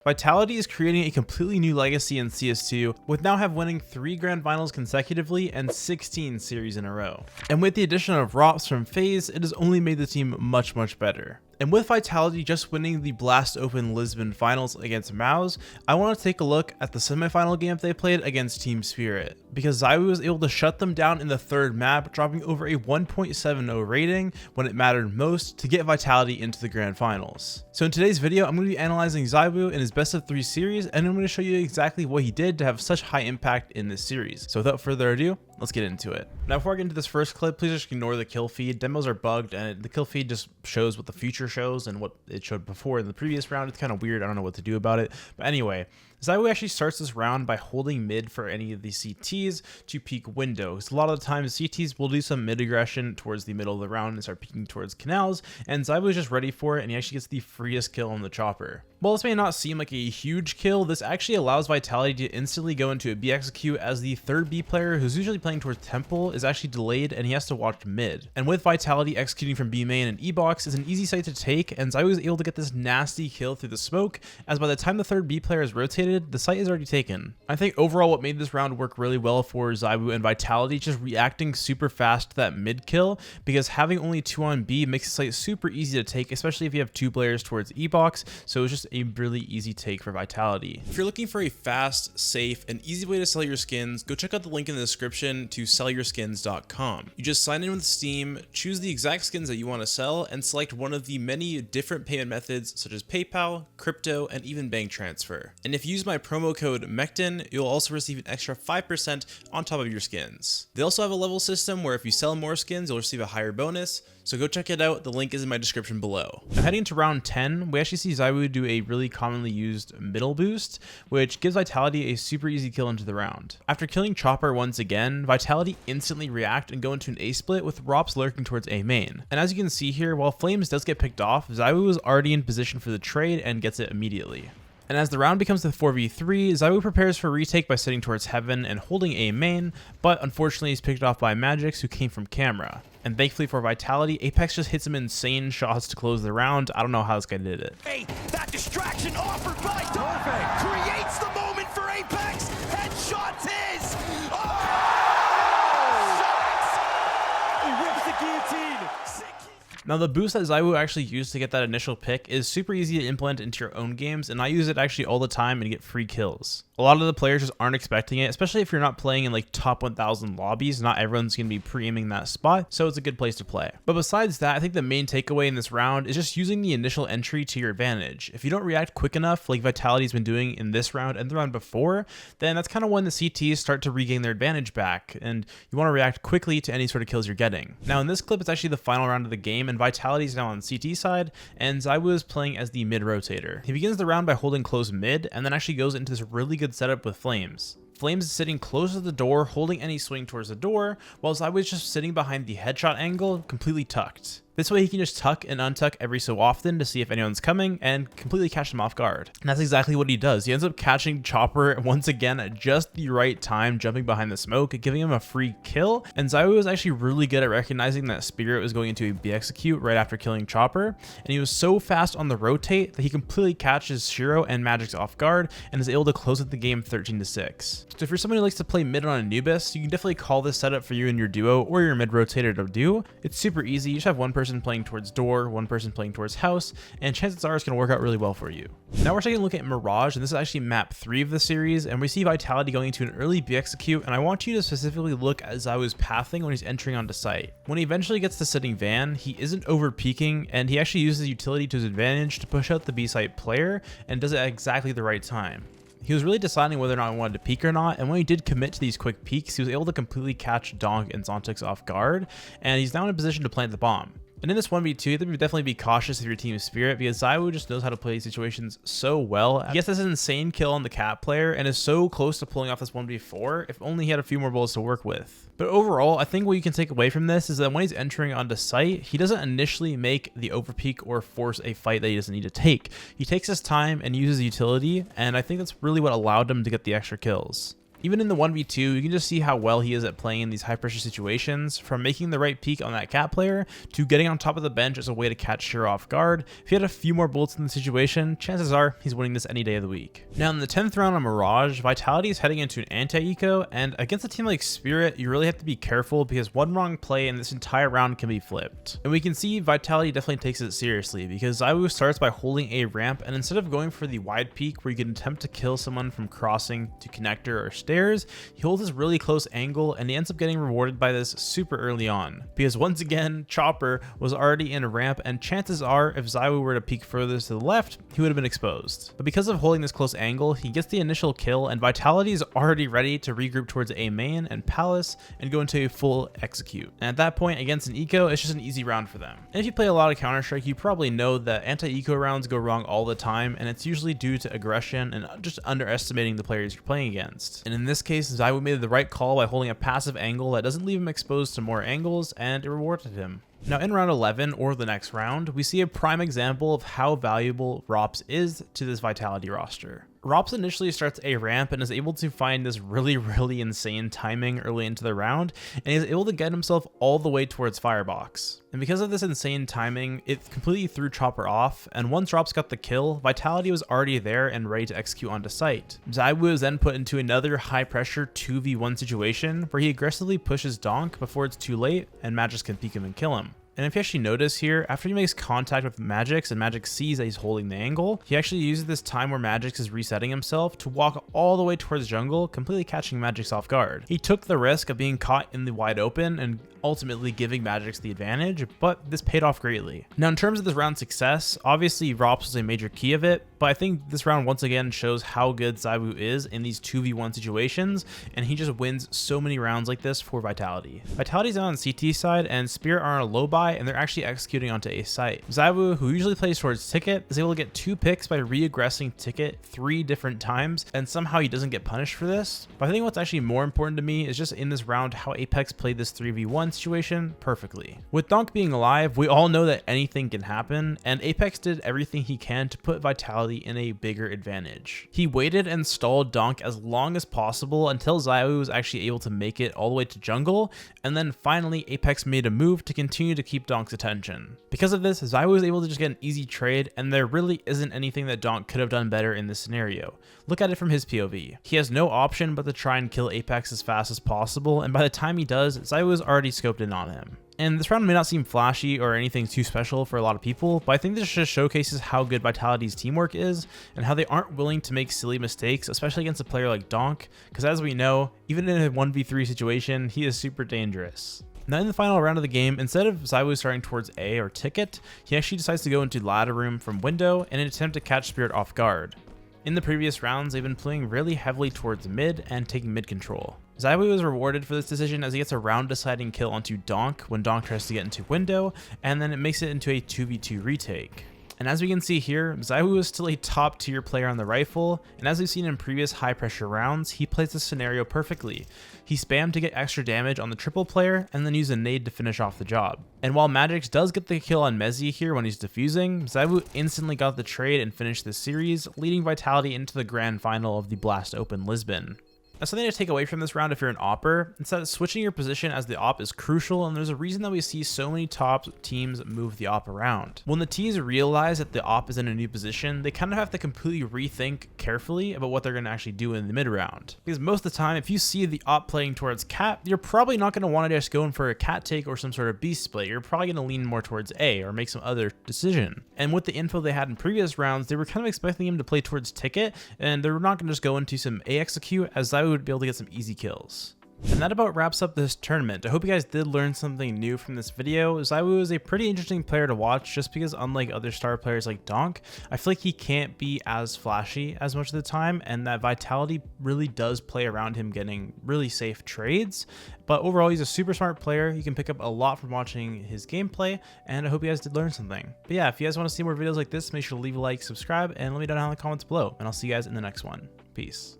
Vitality is creating a completely new legacy in CS2, with now winning 3 grand finals consecutively and 16 series in a row. And with the addition of ROPS from FaZe, it has only made the team much better. And with Vitality just winning the Blast Open Lisbon finals against Mouse, I want to take a look at the semifinal game they played against Team Spirit, because Zywoo was able to shut them down in the third map, dropping over a 1.70 rating when it mattered most to get Vitality into the grand finals. So in today's video, I'm going to be analyzing Zywoo in his best of 3 series, and I'm going to show you exactly what he did to have such high impact in this series. So without further ado, let's get into it. Now before I get into this first clip, please just ignore the kill feed. Demos are bugged and the kill feed just shows what the future shows and what it showed before in the previous round. It's kind of weird. I don't know what to do about it. But anyway, Zywoo actually starts this round by holding mid for any of the CTs to peek window. Because a lot of the times CTs will do some mid aggression towards the middle of the round and start peeking towards canals, and Zywoo is just ready for it, and he actually gets the freest kill on the chopper. While this may not seem like a huge kill, this actually allows Vitality to instantly go into a B execute, as the third B player, who's usually playing towards Temple, is actually delayed and he has to watch mid. And with Vitality executing from B main and E box is an easy site to take, and Zywoo is able to get this nasty kill through the smoke, as by the time the third B player is rotated, the site is already taken. I think overall what made this round work really well for Zywoo and Vitality, just reacting super fast to that mid kill, because having only 2 on B makes the site super easy to take, especially if you have 2 players towards E box, so it's just a really easy take for Vitality. If you're looking for a fast, safe, and easy way to sell your skins, go check out the link in the description to sellyourskins.com. You just sign in with Steam, choose the exact skins that you want to sell, and select one of the many different payment methods such as PayPal, crypto, and even bank transfer. And if you use my promo code MECTIN, you'll also receive an extra 5% on top of your skins. They also have a level system where if you sell more skins, you'll receive a higher bonus, so go check it out. The link is in my description below. Now heading into round 10, we actually see Zywoo do a really commonly used middle boost, which gives Vitality a super easy kill into the round. After killing Chopper once again, Vitality instantly react and go into an A split with ROPS lurking towards A main. And as you can see here, while Flames does get picked off, Zywoo is already in position for the trade and gets it immediately. And as the round becomes the 4v3, Zywoo prepares for retake by sitting towards Heaven and holding A main, but unfortunately he's picked off by Magix, who came from camera. And thankfully for Vitality, Apex just hits some insane shots to close the round. I don't know how this guy did it. Hey, that distraction offered by Perfect creates the moment for Apex. Headshots his. Oh! He rips the guillotine. Now the boost that Zywoo actually used to get that initial pick is super easy to implement into your own games, and I use it actually all the time and get free kills. A lot of the players just aren't expecting it, especially if you're not playing in like top 1000 lobbies. Not everyone's going to be pre-aiming that spot, so it's a good place to play. But besides that, I think the main takeaway in this round is just using the initial entry to your advantage. If you don't react quick enough, like Vitality's been doing in this round and the round before, then that's kind of when the CTs start to regain their advantage back, and you want to react quickly to any sort of kills you're getting. Now in this clip, it's actually the final round of the game, and Vitality is now on CT side, and Zywoo is playing as the mid rotator. He begins the round by holding close mid, and then actually goes into this really good setup with Flames. Flames is sitting close to the door, holding any swing towards the door, while Zywoo is just sitting behind the headshot angle, completely tucked. This way he can just tuck and untuck every so often to see if anyone's coming and completely catch them off guard. And that's exactly what he does. He ends up catching Chopper once again at just the right time, jumping behind the smoke, giving him a free kill. And Zywoo was actually really good at recognizing that Spirit was going into a B execute right after killing Chopper. And he was so fast on the rotate that he completely catches Shiro and Magix off guard and is able to close out the game 13-6. So if you're someone who likes to play mid on Anubis, you can definitely call this setup for you and your duo or your mid rotator to do. It's super easy. You just have one person playing towards door, one person playing towards house, and chances are it's going to work out really well for you. Now we're taking a look at Mirage, and this is actually map 3 of the series, and we see Vitality going into an early B execute, and I want you to specifically look at Zywoo's pathing when he's entering onto site. When he eventually gets to sitting van, he isn't over peeking, and he actually uses utility to his advantage to push out the B site player, and does it at exactly the right time. He was really deciding whether or not he wanted to peek or not, and when he did commit to these quick peeks, he was able to completely catch Donk and Zontix off guard, and he's now in a position to plant the bomb. And in this 1v2, I think you definitely be cautious if you're Team Spirit, because Zywoo just knows how to play these situations so well. He gets this insane kill on the cat player and is so close to pulling off this 1v4 if only he had a few more bullets to work with. But overall, I think what you can take away from this is that when he's entering onto site, he doesn't initially make the overpeak or force a fight that he doesn't need to take. He takes his time and uses utility, and I think that's really what allowed him to get the extra kills. Even in the 1v2, you can just see how well he is at playing in these high pressure situations, from making the right peek on that cat player to getting on top of the bench as a way to catch Shiro off guard. If he had a few more bullets in the situation, chances are he's winning this any day of the week. Now in the 10th round on Mirage, Vitality is heading into an anti-eco, and against a team like Spirit, you really have to be careful because one wrong play and this entire round can be flipped. And we can see Vitality definitely takes it seriously because Zywoo starts by holding a ramp, and instead of going for the wide peek where you can attempt to kill someone from crossing to connector or stairs, he holds this really close angle and he ends up getting rewarded by this super early on. Because once again, Chopper was already in a ramp, and chances are if Zywoo were to peek further to the left, he would have been exposed. But because of holding this close angle, he gets the initial kill, and Vitality is already ready to regroup towards A main and Palace and go into a full execute. And at that point, against an eco, it's just an easy round for them. And if you play a lot of Counter-Strike, you probably know that anti-eco rounds go wrong all the time, and it's usually due to aggression and just underestimating the players you're playing against. And in this case, Zywoo made the right call by holding a passive angle that doesn't leave him exposed to more angles, and it rewarded him. Now in round 11, or the next round, we see a prime example of how valuable ROPS is to this Vitality roster. ROPS initially starts a ramp and is able to find this really insane timing early into the round, and he is able to get himself all the way towards Firebox. And because of this insane timing, it completely threw Chopper off, and once ROPS got the kill, Vitality was already there and ready to execute onto site. Zywoo is then put into another high pressure 2v1 situation where he aggressively pushes Donk before it's too late and Magix can peek him and kill him. And if you actually notice here, after he makes contact with Magix and Magix sees that he's holding the angle, he actually uses this time where Magix is resetting himself to walk all the way towards jungle, completely catching Magix off guard. He took the risk of being caught in the wide open and ultimately giving Magix the advantage, but this paid off greatly. Now in terms of this round's success, obviously ROPS was a major key of it, but I think this round once again shows how good Zywoo is in these 2v1 situations, and he just wins so many rounds like this for Vitality. Vitality's on CT side, and Spirit are on a low buy, and they're actually executing onto a site. Zywoo, who usually plays towards Ticket, is able to get 2 picks by re-aggressing Ticket 3 different times, and somehow he doesn't get punished for this. But I think what's actually more important to me is just in this round how Apex played this 3v1 situation perfectly. With Donk being alive, we all know that anything can happen, and Apex did everything he can to put Vitality in a bigger advantage. He waited and stalled Donk as long as possible until Zywoo was actually able to make it all the way to jungle, and then finally Apex made a move to continue to keep Donk's attention. Because of this, Zywoo was able to just get an easy trade, and there really isn't anything that Donk could have done better in this scenario. Look at it from his POV. He has no option but to try and kill Apex as fast as possible, and by the time he does, Zywoo is already scoped in on him. And this round may not seem flashy or anything too special for a lot of people, but I think this just showcases how good Vitality's teamwork is and how they aren't willing to make silly mistakes, especially against a player like Donk, because as we know, even in a 1v3 situation, he is super dangerous. Now in the final round of the game, instead of Zywoo starting towards A or Ticket, he actually decides to go into ladder room from window in an attempt to catch Spirit off guard. In the previous rounds, they've been playing really heavily towards mid and taking mid control. Zywoo is rewarded for this decision as he gets a round deciding kill onto Donk when Donk tries to get into window, and then it makes it into a 2v2 retake. And as we can see here, Zywoo is still a top tier player on the rifle, and as we've seen in previous high pressure rounds, he plays this scenario perfectly. He spammed to get extra damage on the triple player and then used a nade to finish off the job. And while Magix does get the kill on Mezzi here when he's defusing, Zywoo instantly got the trade and finished the series, leading Vitality into the grand final of the Blast Open Lisbon. Now something to take away from this round if you're an opper, it's that switching your position as the op is crucial, and there's a reason that we see so many top teams move the op around. When the teams realize that the op is in a new position, they kind of have to completely rethink carefully about what they're going to actually do in the mid round. Because most of the time, if you see the op playing towards cat, you're probably not going to want to just go in for a cat take or some sort of beast split. You're probably going to lean more towards A or make some other decision. And with the info they had in previous rounds, they were kind of expecting him to play towards Ticket, and they're not going to just go into some A execute, as Zywoo would be able to get some easy kills. And that about wraps up this tournament. I hope you guys did learn something new from this video. Zywoo is a pretty interesting player to watch just because unlike other star players like Donk, I feel like he can't be as flashy as much of the time, and that Vitality really does play around him getting really safe trades. But overall, he's a super smart player. You can pick up a lot from watching his gameplay, and I hope you guys did learn something. But yeah, if you guys want to see more videos like this, make sure to leave a like, subscribe, and let me know down in the comments below, and I'll see you guys in the next one. Peace.